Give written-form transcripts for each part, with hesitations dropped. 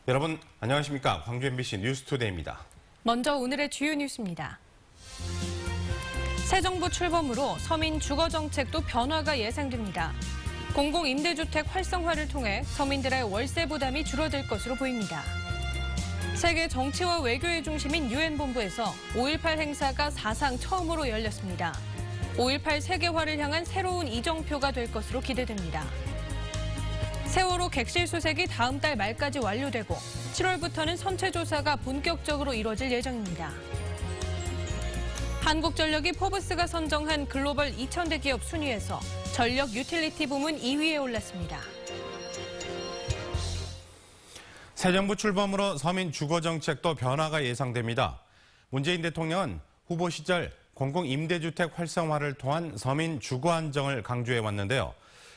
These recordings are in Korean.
여러분 안녕하십니까? 광주 MBC 뉴스투데이입니다. 먼저 오늘의 주요 뉴스입니다. 새 정부 출범으로 서민 주거 정책도 변화가 예상됩니다. 공공임대주택 활성화를 통해 서민들의 월세 부담이 줄어들 것으로 보입니다. 세계 정치와 외교의 중심인 유엔본부에서 5.18 행사가 사상 처음으로 열렸습니다. 5.18 세계화를 향한 새로운 이정표가 될 것으로 기대됩니다. 세월호 객실 수색이 다음 달 말까지 완료되고 7월부터는 선체조사가 본격적으로 이뤄질 예정입니다. 한국전력이 포브스가 선정한 글로벌 2000대 기업 순위에서 전력 유틸리티 부문 2위에 올랐습니다. 새 정부 출범으로 서민 주거 정책도 변화가 예상됩니다. 문재인 대통령은 후보 시절 공공임대주택 활성화를 통한 서민 주거 안정을 강조해 왔는데요.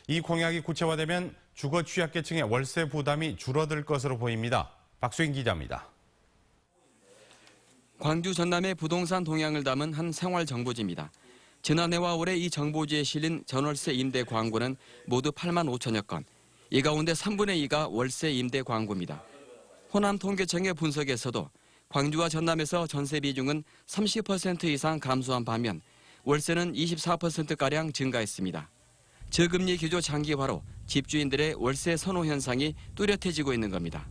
이 공약이 구체화되면 주거 취약계층의 월세 부담이 줄어들 것으로 보입니다. 박수인 기자입니다. 광주 전남의 부동산 동향을 담은 한 생활정보지입니다. 지난해와 올해 이 정보지에 실린 전월세 임대 광고는 모두 8만 5천여 건. 이 가운데 3분의 2가 월세 임대 광고입니다. 호남통계청의 분석에서도 광주와 전남에서 전세 비중은 30% 이상 감소한 반면 월세는 24%가량 증가했습니다. 저금리 기조 장기화로 집주인들의 월세 선호 현상이 뚜렷해지고 있는 겁니다.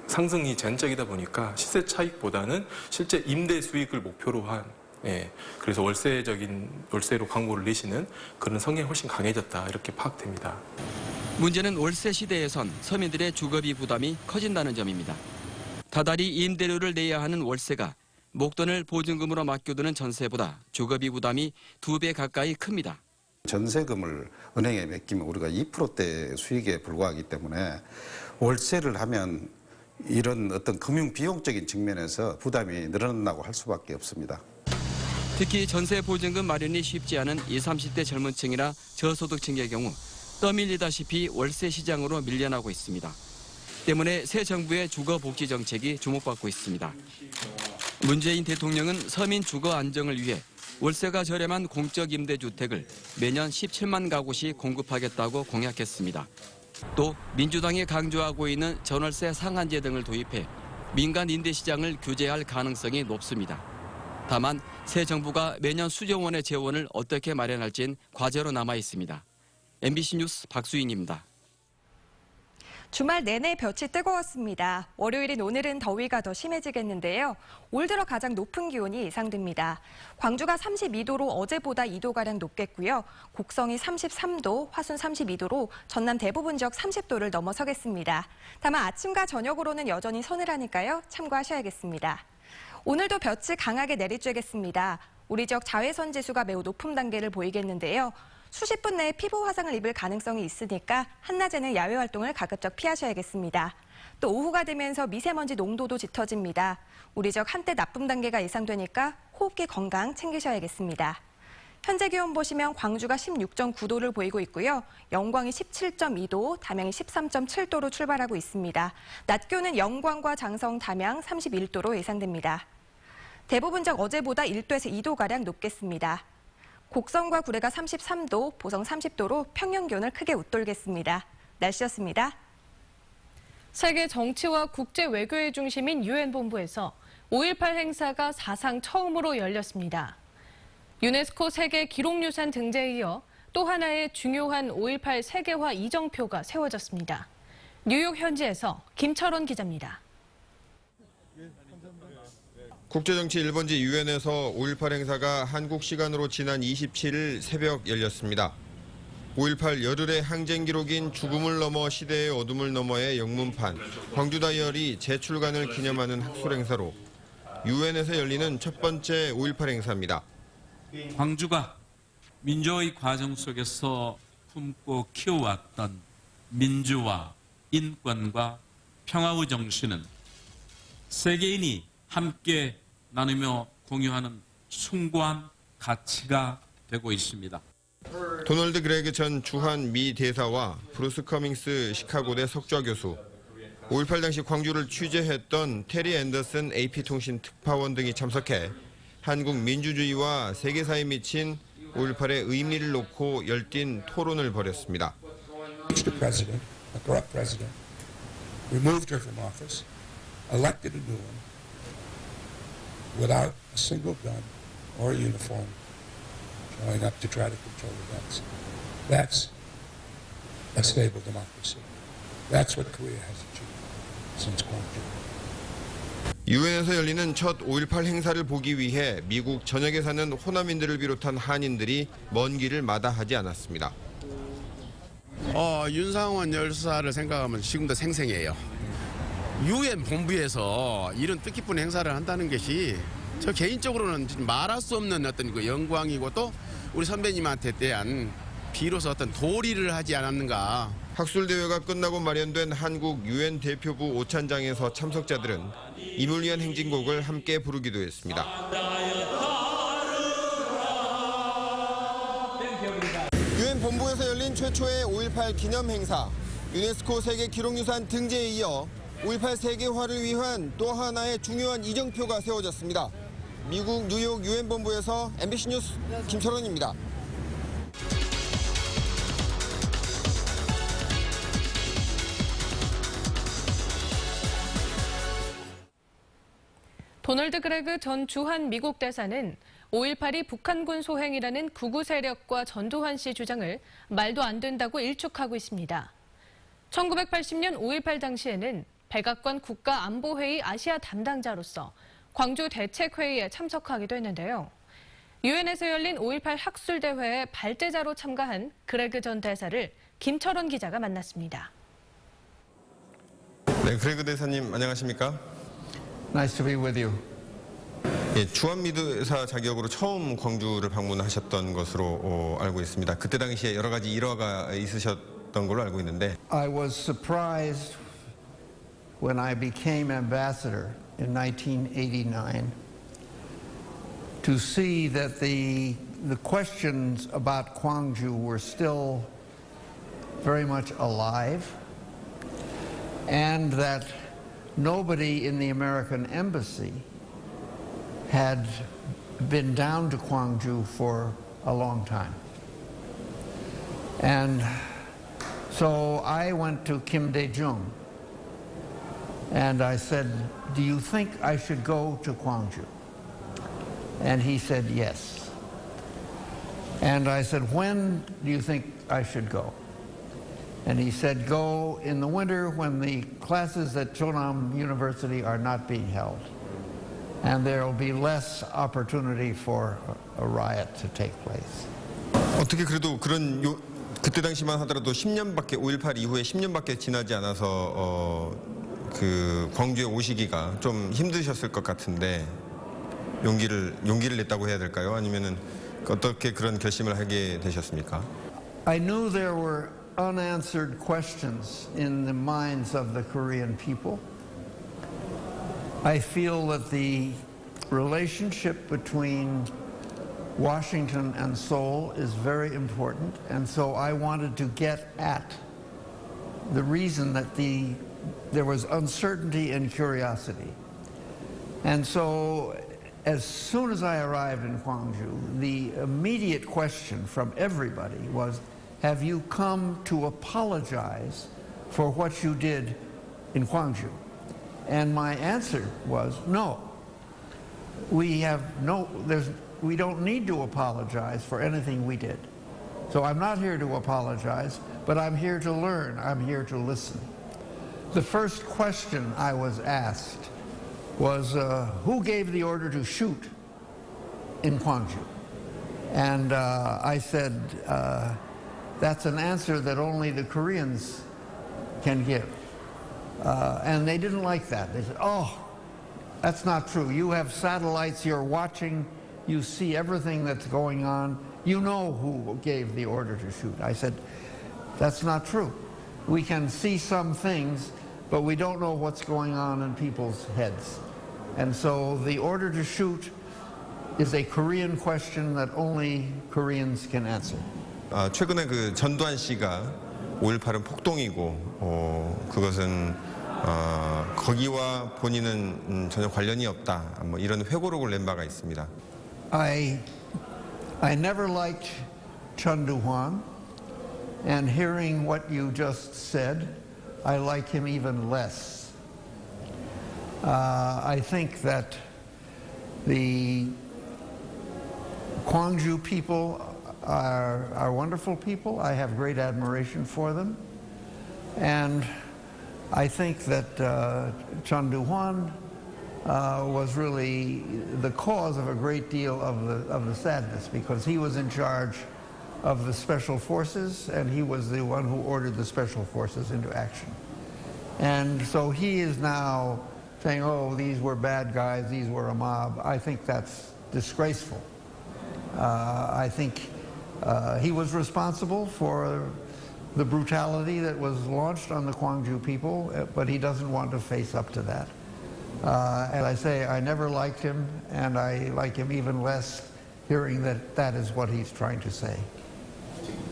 상승이 전적이다 보니까 시세 차익보다는 실제 임대 수익을 목표로 한 그래서 월세로 광고를 내시는 그런 성향이 훨씬 강해졌다 이렇게 파악됩니다. 문제는 월세 시대에선 서민들의 주거비 부담이 커진다는 점입니다. 다달이 임대료를 내야 하는 월세가 목돈을 보증금으로 맡겨두는 전세보다 주거비 부담이 2배 가까이 큽니다. 전세금을 은행에 맡기면 우리가 2%대 수익에 불과하기 때문에 월세를 하면 이런 어떤 금융 비용적인 측면에서 부담이 늘어난다고 할 수밖에 없습니다. 특히 전세 보증금 마련이 쉽지 않은 20, 30대 젊은 층이나 저소득층의 경우 떠밀리다시피 월세 시장으로 밀려나고 있습니다. 때문에 새 정부의 주거복지 정책이 주목받고 있습니다. 문재인 대통령은 서민 주거 안정을 위해 월세가 저렴한 공적 임대주택을 매년 17만 가구씩 공급하겠다고 공약했습니다. 또 민주당이 강조하고 있는 전월세 상한제 등을 도입해 민간 임대 시장을 규제할 가능성이 높습니다. 다만 새 정부가 매년 수조 원의 재원을 어떻게 마련할지는 과제로 남아 있습니다. MBC 뉴스 박수인입니다. 주말 내내 볕이 뜨거웠습니다. 월요일인 오늘은 더위가 더 심해지겠는데요. 올 들어 가장 높은 기온이 예상됩니다. 광주가 32도로 어제보다 2도가량 높겠고요. 곡성이 33도, 화순 32도로 전남 대부분 지역 30도를 넘어서겠습니다. 다만 아침과 저녁으로는 여전히 서늘하니까요. 참고하셔야겠습니다. 오늘도 볕이 강하게 내리쬐겠습니다. 우리 지역 자외선 지수가 매우 높은 단계를 보이겠는데요. 수십 분 내에 피부 화상을 입을 가능성이 있으니까 한낮에는 야외 활동을 가급적 피하셔야겠습니다. 또 오후가 되면서 미세먼지 농도도 짙어집니다. 우리 지역 한때 나쁨 단계가 예상되니까 호흡기 건강 챙기셔야겠습니다. 현재 기온 보시면 광주가 16.9도를 보이고 있고요. 영광이 17.2도, 담양이 13.7도로 출발하고 있습니다. 낮 기온은 영광과 장성, 담양 31도로 예상됩니다. 대부분 지역 어제보다 1도에서 2도가량 높겠습니다. 곡성과 구례가 33도, 보성 30도로 평년 기온을 크게 웃돌겠습니다. 날씨였습니다. 세계 정치와 국제 외교의 중심인 유엔본부에서 5.18 행사가 사상 처음으로 열렸습니다. 유네스코 세계 기록유산 등재에 이어 또 하나의 중요한 5.18 세계화 이정표가 세워졌습니다. 뉴욕 현지에서 김철원 기자입니다. 국제정치 1번지 유엔에서 5.18 행사가 한국 시간으로 지난 27일 새벽 열렸습니다. 5.18 열흘의 항쟁 기록인 죽음을 넘어 시대의 어둠을 넘어의 영문판, 광주 다이어리 재출간을 기념하는 학술 행사로 유엔에서 열리는 첫 번째 5.18 행사입니다. 광주가 민주화의 과정 속에서 품고 키워왔던 민주화, 인권과 평화의 정신은 세계인이 함께 나누며 공유하는 숭고한 가치가 되고 있습니다. 도널드 그레그 전 주한 미 대사와 브루스 커밍스 시카고대 석좌 교수, 5.18 당시 광주를 취재했던 테리 앤더슨 AP통신 특파원 등이 참석해 한국 민주주의와 세계사에 미친 5.18의 의미를 놓고 열띤 토론을 벌였습니다. removed her from office, elected a new one, without a single gun or uniform, showing up to try to control events. That's a stable democracy. That's what Korea has achieved since Gwangju. 유엔에서 열리는 첫 5.18 행사를 보기 위해 미국 전역에 사는 호남인들을 비롯한 한인들이 먼 길을 마다하지 않았습니다. 윤상원 열사를 생각하면 지금도 생생해요. 유엔 본부에서 이런 뜻깊은 행사를 한다는 것이 저 개인적으로는 말할 수 없는 어떤 그 영광이고 또 우리 선배님한테 대한 비로소 어떤 도리를 하지 않았는가. 학술대회가 끝나고 마련된 한국 유엔 대표부 오찬장에서 참석자들은 임을 위한 행진곡을 함께 부르기도 했습니다. 유엔 본부에서 열린 최초의 5.18 기념 행사. 유네스코 세계 기록유산 등재에 이어 5.18 세계화를 위한 또 하나의 중요한 이정표가 세워졌습니다. 미국 뉴욕 유엔 본부에서 MBC 뉴스 김철원입니다. 도널드 그레그 전 주한 미국 대사는 5.18이 북한군 소행이라는 극우 세력과 전두환 씨 주장을 말도 안 된다고 일축하고 있습니다. 1980년 5.18 당시에는 백악관 국가안보회의 아시아 담당자로서 광주 대책회의에 참석하기도 했는데요. 유엔에서 열린 5.18 학술대회에 발제자로 참가한 그레그 전 대사를 김철원 기자가 만났습니다. 네, 그레그 대사님 안녕하십니까? Nice to be with you. 예, 주한미대사 자격으로 처음 광주를 방문하셨던 것으로 알고 있습니다. 그때 당시에 여러 가지 일화가 있으셨던 걸로 알고 있는데. I was surprised when I became ambassador in 1989 to see that the questions about Gwangju were still very much alive and that nobody in the American embassy had been down to Gwangju for a long time. And so I went to Kim Dae-jung and I said, do you think I should go to Gwangju? And he said yes. And I said, when do you think I should go? And he said, go in the winter when the classes at Chonam University are not being held. And there will be less opportunity for a riot to take place. 어떻게 그래도 그때 당시만 하더라도 10년밖에 5.18 이후에 10년밖에 지나지 않아서 그 광주에 오시기가 좀 힘드셨을 것 같은데 용기를 냈다고 해야 될까요? 아니면은 어떻게 그런 결심을 하게 되셨습니까? I knew there were unanswered questions in the minds of the Korean people. I feel that the relationship between Washington and Seoul is very important, and so I wanted to get at the reason that there was uncertainty and curiosity. And so as soon as I arrived in Gwangju, the immediate question from everybody was, have you come to apologize for what you did in Gwangju? And my answer was no. We don't need to apologize for anything we did. So I'm not here to apologize, but I'm here to learn. I'm here to listen. The first question I was asked was, who gave the order to shoot in Gwangju? And I said, that's an answer that only the Koreans can give. And they didn't like that. They said, oh, that's not true. You have satellites, you're watching, you see everything that's going on. You know who gave the order to shoot. I said, that's not true. We can see some things, but we don't know what's going on in people's heads. And so the order to shoot is a Korean question that only Koreans can answer. 최근에 그 전두환 씨가 5.18은 폭동이고 그것은 거기와 본인은 전혀 관련이 없다. 뭐 이런 회고록을 낸 바가 있습니다. I never liked Chun Doo-hwan, and hearing what you just said I like him even less. I think that the Gwangju people are wonderful people. I have great admiration for them. And I think that Chun Doo-hwan was really the cause of a great deal of the sadness, because he was in charge of the special forces, and he was the one who ordered the special forces into action. And so he is now saying, oh, these were bad guys, these were a mob. I think that's disgraceful. I think he was responsible for the brutality that was launched on the Gwangju people, but he doesn't want to face up to that. And I say, I never liked him, and I like him even less hearing that that is what he's trying to say.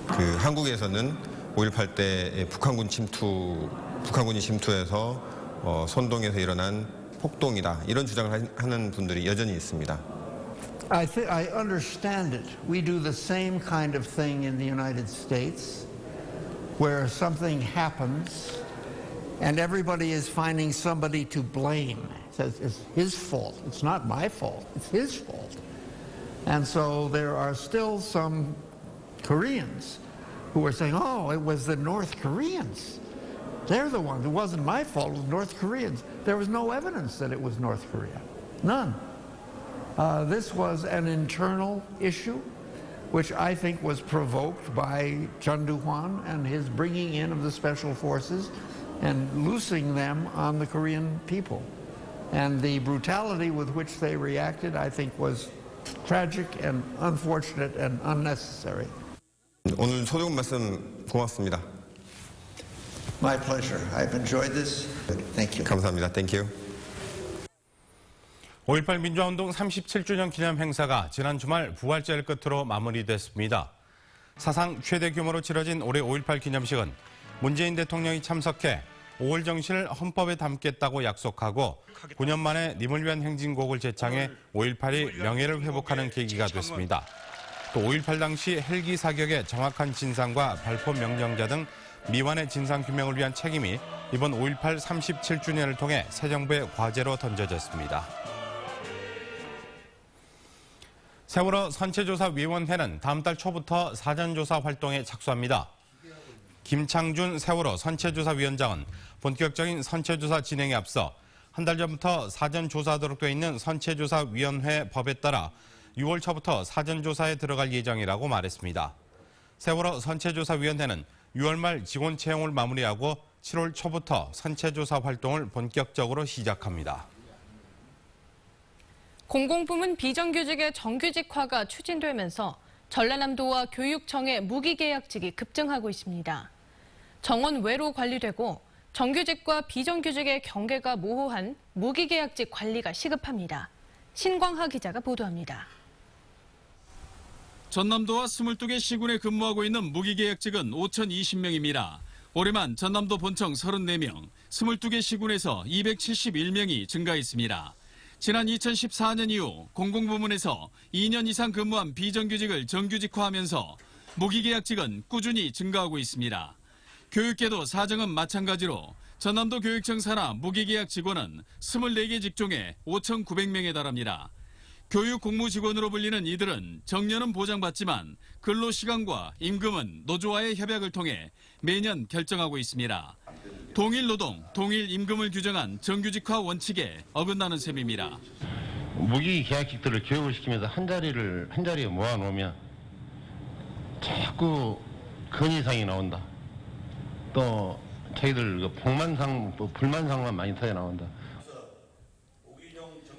그 한국에서는 5.18 때 북한군이 침투해서 선동에서 일어난 폭동이다, 이런 주장을 하는 분들이 여전히 있습니다. I understand it. We do the same kind of thing in the United States, where something happens and everybody is finding somebody to blame. It says it's his fault. It's not my fault. It's his fault. And so there are still some Koreans who are saying, oh, it was the North Koreans. They're the ones. It wasn't my fault. It was North Koreans. There was no evidence that it was North Korea. None. This was an internal issue, which I think was provoked by Chun Doo-hwan and his bringing in of the special forces and loosing them on the Korean people. And the brutality with which they reacted, I think, was tragic and unfortunate and unnecessary. 오늘 소중 말씀 고맙습니다. My pleasure. I've enjoyed this. Thank you. 감사합니다. Thank you. 5.18 민주화운동 37주년 기념 행사가 지난 주말 부활절 끝으로 마무리됐습니다. 사상 최대 규모로 치러진 올해 5.18 기념식은 문재인 대통령이 참석해 5월 정신을 헌법에 담겠다고 약속하고 9년 만에 님을 위한 행진곡을 제창해 5.18이 명예를 회복하는 계기가 됐습니다. 또 5.18 당시 헬기 사격의 정확한 진상과 발포 명령자 등 미완의 진상규명을 위한 책임이 이번 5.18 37주년을 통해 새 정부의 과제로 던져졌습니다. 세월호 선체조사위원회는 다음 달 초부터 사전조사 활동에 착수합니다. 김창준 세월호 선체조사위원장은 본격적인 선체조사 진행에 앞서 한 달 전부터 사전조사하도록 되어 있는 선체조사위원회 법에 따라 6월 초부터 사전조사에 들어갈 예정이라고 말했습니다. 세월호 선체조사위원회는 6월 말 직원 채용을 마무리하고 7월 초부터 선체조사 활동을 본격적으로 시작합니다. 공공부문 비정규직의 정규직화가 추진되면서 전라남도와 교육청의 무기계약직이 급증하고 있습니다. 정원 외로 관리되고 정규직과 비정규직의 경계가 모호한 무기계약직 관리가 시급합니다. 신광하 기자가 보도합니다. 전남도와 22개 시군에 근무하고 있는 무기계약직은 5,020명입니다. 올해만 전남도 본청 34명, 22개 시군에서 271명이 증가했습니다. 지난 2014년 이후 공공부문에서 2년 이상 근무한 비정규직을 정규직화하면서 무기계약직은 꾸준히 증가하고 있습니다. 교육계도 사정은 마찬가지로 전남도 교육청 산하 무기계약 직원은 24개 직종에 5,900명에 달합니다. 교육 공무직원으로 불리는 이들은 정년은 보장받지만 근로시간과 임금은 노조와의 협약을 통해 매년 결정하고 있습니다. 동일 노동, 동일 임금을 규정한 정규직화 원칙에 어긋나는 셈입니다. 무기계약직들을 교육을 시키면서 한 자리에 모아놓으면 자꾸 건의사항이 나온다. 또 자기들 불만사항만 많이 터져 나온다.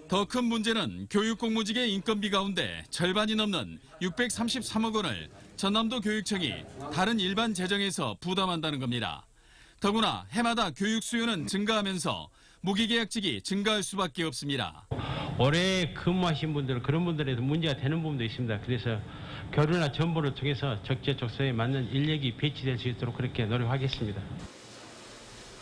더 큰 문제는 교육 공무직의 인건비 가운데 절반이 넘는 633억 원을 전남도 교육청이 다른 일반 재정에서 부담한다는 겁니다. 더구나 해마다 교육 수요는 증가하면서 무기계약직이 증가할 수밖에 없습니다. 오래 근무하신 분들은 그런 분들에도 문제가 되는 부분도 있습니다. 그래서 교류나 정보를 통해서 적재적소에 맞는 인력이 배치될 수 있도록 그렇게 노력하겠습니다.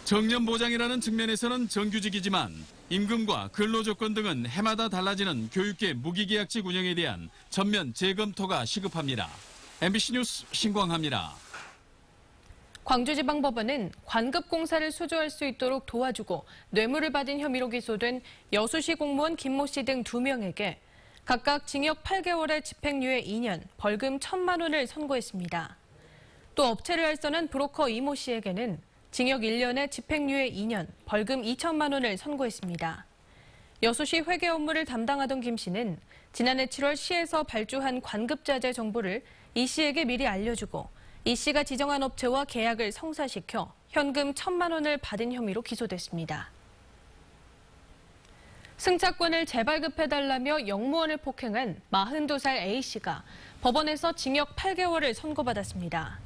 정년 보장이라는 측면에서는 정규직이지만 임금과 근로조건 등은 해마다 달라지는 교육계 무기계약직 운영에 대한 전면 재검토가 시급합니다. MBC 뉴스 신광하입니다. 광주지방법원은 관급공사를 수주할 수 있도록 도와주고 뇌물을 받은 혐의로 기소된 여수시 공무원 김모 씨 등 2명에게 각각 징역 8개월의 집행유예 2년, 벌금 1,000만 원을 선고했습니다. 또 업체를 알선한 브로커 이모 씨에게는 징역 1년의 집행유예 2년, 벌금 2천만 원을 선고했습니다. 여수시 회계 업무를 담당하던 김 씨는 지난해 7월 시에서 발주한 관급자재 정보를 이 씨에게 미리 알려주고 이 씨가 지정한 업체와 계약을 성사시켜 현금 1,000만 원을 받은 혐의로 기소됐습니다. 승차권을 재발급해달라며 영무원을 폭행한 42살 A씨가 법원에서 징역 8개월을 선고받았습니다.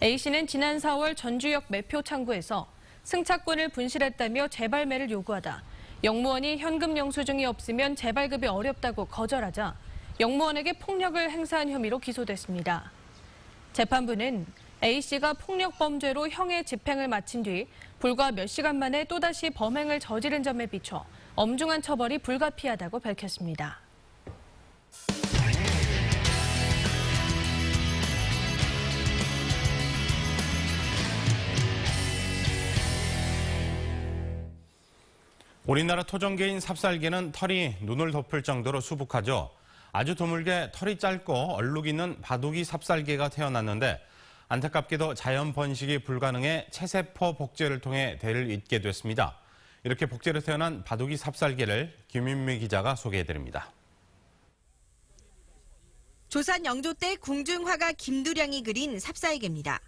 A씨는 지난 4월 전주역 매표 창구에서 승차권을 분실했다며 재발매를 요구하다 영무원이 현금 영수증이 없으면 재발급이 어렵다고 거절하자 영무원에게 폭력을 행사한 혐의로 기소됐습니다. 재판부는 A씨가 폭력범죄로 형의 집행을 마친 뒤 불과 몇 시간 만에 또다시 범행을 저지른 점에 비춰 엄중한 처벌이 불가피하다고 밝혔습니다. 우리나라 토종개인 삽살개는 털이 눈을 덮을 정도로 수북하죠. 아주 드물게 털이 짧고 얼룩 있는 바둑이 삽살개가 태어났는데 안타깝게도 자연 번식이 불가능해 체세포 복제를 통해 대를 잇게 됐습니다. 이렇게 복제로 태어난 바둑이 삽살개를 김윤미 기자가 소개해드립니다. 조선 영조 때 궁중화가 김두량이 그린 삽살개입니다.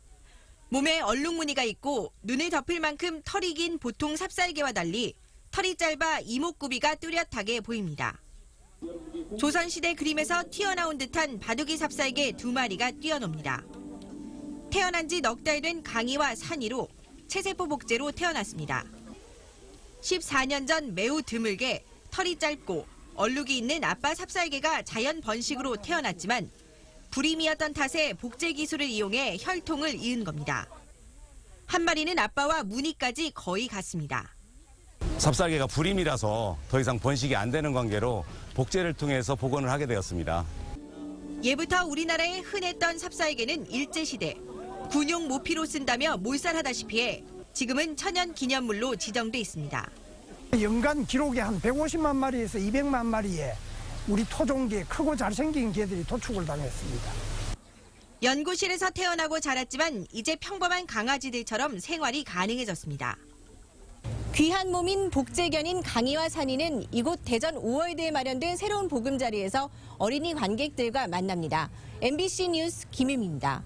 몸에 얼룩무늬가 있고 눈을 덮을 만큼 털이 긴 보통 삽살개와 달리 털이 짧아 이목구비가 뚜렷하게 보입니다. 조선시대 그림에서 튀어나온 듯한 바둑이 삽살개 2마리가 뛰어놉니다. 태어난 지 넉 달 된 강희와 산이로 체세포 복제로 태어났습니다. 14년 전 매우 드물게 털이 짧고 얼룩이 있는 아빠 삽살개가 자연 번식으로 태어났지만 불임이었던 탓에 복제 기술을 이용해 혈통을 이은 겁니다. 한 마리는 아빠와 무늬까지 거의 같습니다. 삽살개가 불임이라서 더 이상 번식이 안 되는 관계로 복제를 통해서 복원을 하게 되었습니다. 예부터 우리나라에 흔했던 삽살개는 일제시대 군용 모피로 쓴다며 몰살하다시피 해 지금은 천연기념물로 지정돼 있습니다. 연간 기록에 한 150만 마리에서 200만 마리의 우리 토종개 크고 잘생긴 개들이 도축을 당했습니다. 연구실에서 태어나고 자랐지만 이제 평범한 강아지들처럼 생활이 가능해졌습니다. 귀한 몸인 복제견인 강희와 산이는 이곳 대전 5월드에 마련된 새로운 보금자리에서 어린이 관객들과 만납니다. MBC 뉴스 김유미입니다.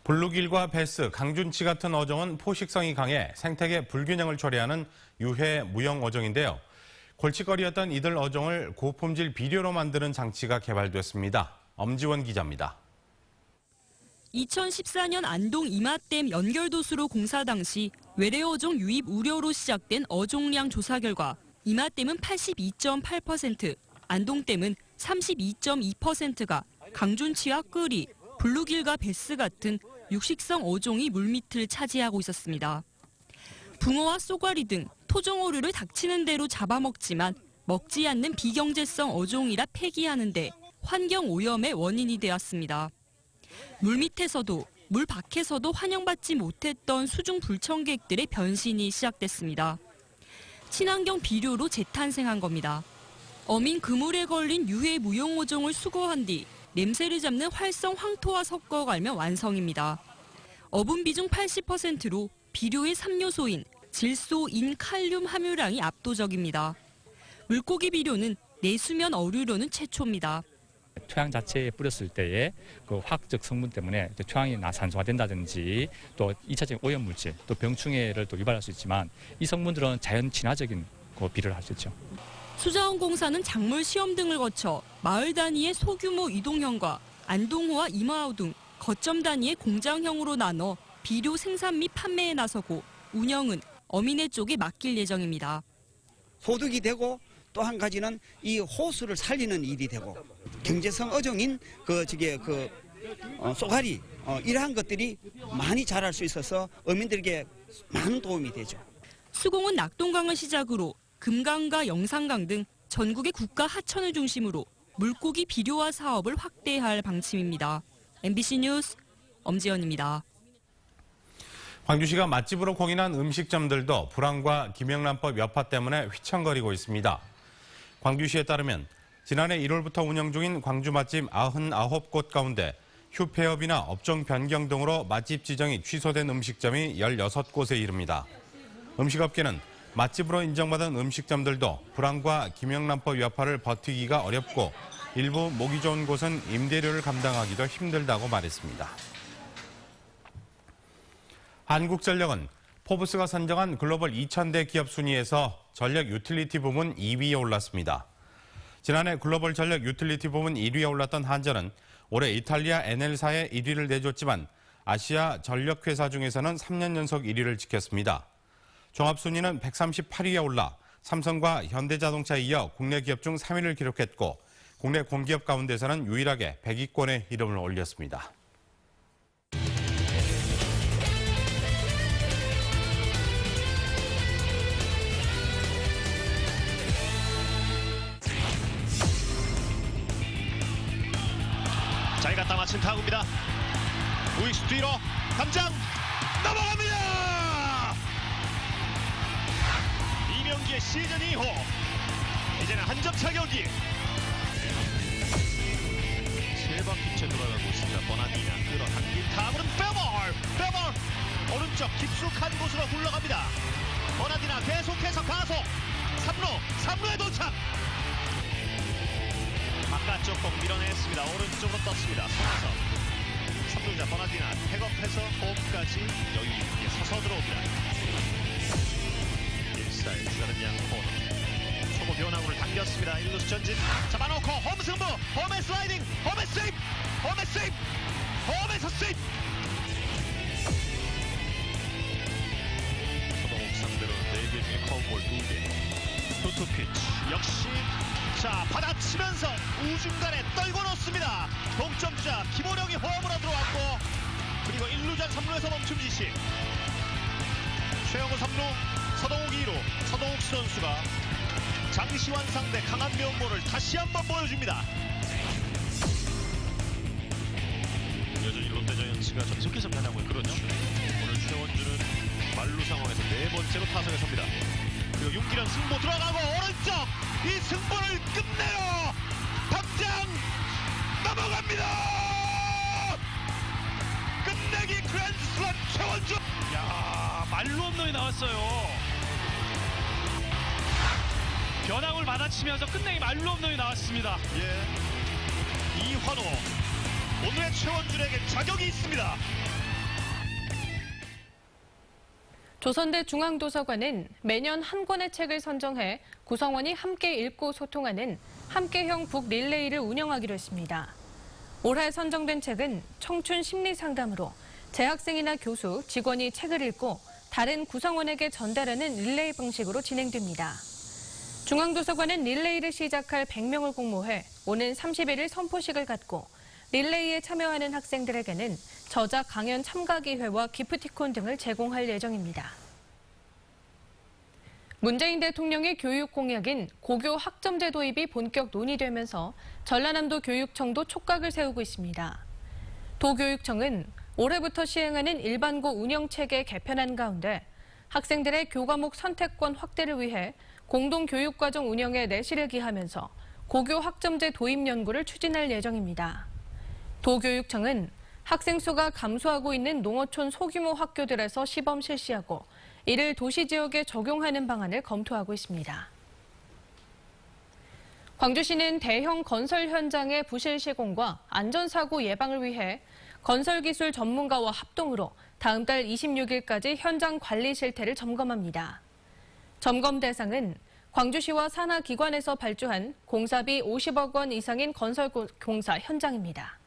블루길과 베스, 강준치 같은 어종은 포식성이 강해 생태계 불균형을 초래하는 유해 무형 어종인데요. 골칫거리였던 이들 어종을 고품질 비료로 만드는 장치가 개발됐습니다. 엄지원 기자입니다. 2014년 안동 이마댐 연결도수로 공사 당시 외래 어종 유입 우려로 시작된 어종량 조사 결과 이마댐은 82.8%, 안동댐은 32.2%가 강준치와 끄리, 블루길과 베스 같은 육식성 어종이 물밑을 차지하고 있었습니다. 붕어와 쏘가리 등 토종어류를 닥치는 대로 잡아먹지만 먹지 않는 비경제성 어종이라 폐기하는 데 환경 오염의 원인이 되었습니다. 물밑에서도 물 밖에서도 환영받지 못했던 수중 불청객들의 변신이 시작됐습니다. 친환경 비료로 재탄생한 겁니다. 어민 그물에 걸린 유해 무용어종을 수거한 뒤 냄새를 잡는 활성 황토와 섞어 갈면 완성입니다. 어분 비중 80%로 비료의 3요소인 질소, 인, 칼륨 함유량이 압도적입니다. 물고기 비료는 내수면 어류로는 최초입니다. 토양 자체에 뿌렸을 때의 그 화학적 성분 때문에 토양이 산소화된다든지 또 2차적인 오염물질, 또 병충해를 또 유발할 수 있지만 이 성분들은 자연 친화적인 비료를 할 수 있죠. 수자원공사는 작물 시험 등을 거쳐 마을 단위의 소규모 이동형과 안동호와 임화호 등 거점 단위의 공장형으로 나눠 비료 생산 및 판매에 나서고 운영은 어민회 쪽에 맡길 예정입니다. 소득이 되고 또 한 가지는 이 호수를 살리는 일이 되고 경제성 어종인 쏘가리 이러한 것들이 많이 자랄 수 있어서 어민들에게 많은 도움이 되죠. 수공은 낙동강을 시작으로 금강과 영산강 등 전국의 국가 하천을 중심으로 물고기 비료화 사업을 확대할 방침입니다. MBC 뉴스 엄지연입니다. 광주시가 맛집으로 공인한 음식점들도 불황과 김영란법 여파 때문에 휘청거리고 있습니다. 광주시에 따르면 지난해 1월부터 운영 중인 광주 맛집 99곳 가운데 휴폐업이나 업종 변경 등으로 맛집 지정이 취소된 음식점이 16곳에 이릅니다. 음식업계는 맛집으로 인정받은 음식점들도 불황과 김영란법 여파를 버티기가 어렵고 일부 목이 좋은 곳은 임대료를 감당하기도 힘들다고 말했습니다. 한국전력은 포브스가 선정한 글로벌 2000대 기업 순위에서 전력 유틸리티 부문 2위에 올랐습니다. 지난해 글로벌 전력 유틸리티 부문 1위에 올랐던 한전은 올해 이탈리아 에넬사에 1위를 내줬지만 아시아 전력회사 중에서는 3년 연속 1위를 지켰습니다. 종합순위는 138위에 올라 삼성과 현대자동차에 이어 국내 기업 중 3위를 기록했고 국내 공기업 가운데서는 유일하게 100위권에 이름을 올렸습니다. 잘 갖다 맞춘 타구입니다. 우익수 뒤로 담장 넘어갑니다. 이명기의 시즌 2호. 이제는 한 점 차 경기. 7바퀴째 돌아가고 있습니다. 버나디나 끌어당긴 타구는 빼볼 오른쪽 깊숙한 곳으로 굴러갑니다. 버나디나 계속해서 가속 3루에 도착. 바깥쪽 공 밀어냈습니다. 오른쪽으로 떴습니다. 서서 3루자 버나디나 팩업해서 홈까지 여유 있게 서서 들어옵니다. 1사의 주자는 양코너. 초보 변화구를 당겼습니다. 1루수 전진 잡아놓고 홈 승부. 홈에 슬라이딩. 홈에 세이프. 홈에서 세이프. 서동욱 상대로 4개 중에 커브볼 2개. 투투 피치 역시 자 받아치면서 우중간에 떨궈 놓습니다. 동점주자 김호령이 홈으로 들어왔고 그리고 1루전 3루에서 멈춤 지시. 최영우 3루 서동욱 2루. 서동욱 선수가 장시환 상대 강한 면모를 다시 한번 보여줍니다. 여전히 롯데자이언츠가 전속해서 변하고요. 그렇죠. 오늘 최원주는 만루 상황에서 4번째로 타석에 섭니다. 그리고 6기련 승부 들어가고 오른쪽 이 승부를 끝내요. 담장 넘어갑니다. 끝내기 그랜드슬램 최원주. 야, 말로 홈런이 나왔어요. 변화구를 받아치면서 끝내기 말로 홈런이 나왔습니다. 예. 이환호 오늘의 최원준에게 자격이 있습니다. 조선대 중앙도서관은 매년 한 권의 책을 선정해 구성원이 함께 읽고 소통하는 함께형 북 릴레이를 운영하기로 했습니다. 올해 선정된 책은 청춘 심리 상담으로 재학생이나 교수, 직원이 책을 읽고 다른 구성원에게 전달하는 릴레이 방식으로 진행됩니다. 중앙도서관은 릴레이를 시작할 100명을 공모해 오는 31일 선포식을 갖고 릴레이에 참여하는 학생들에게는 저작 강연 참가 기회와 기프티콘 등을 제공할 예정입니다. 문재인 대통령의 교육 공약인 고교 학점제 도입이 본격 논의되면서 전라남도 교육청도 촉각을 세우고 있습니다. 도교육청은 올해부터 시행하는 일반고 운영체계 개편안 가운데 학생들의 교과목 선택권 확대를 위해 공동교육과정 운영에 내실을 기하면서 고교 학점제 도입 연구를 추진할 예정입니다. 도교육청은 학생 수가 감소하고 있는 농어촌 소규모 학교들에서 시범 실시하고 이를 도시 지역에 적용하는 방안을 검토하고 있습니다. 광주시는 대형 건설 현장의 부실 시공과 안전사고 예방을 위해 건설기술 전문가와 합동으로 다음 달 26일까지 현장 관리 실태를 점검합니다. 점검 대상은 광주시와 산하기관에서 발주한 공사비 50억 원 이상인 건설 공사 현장입니다.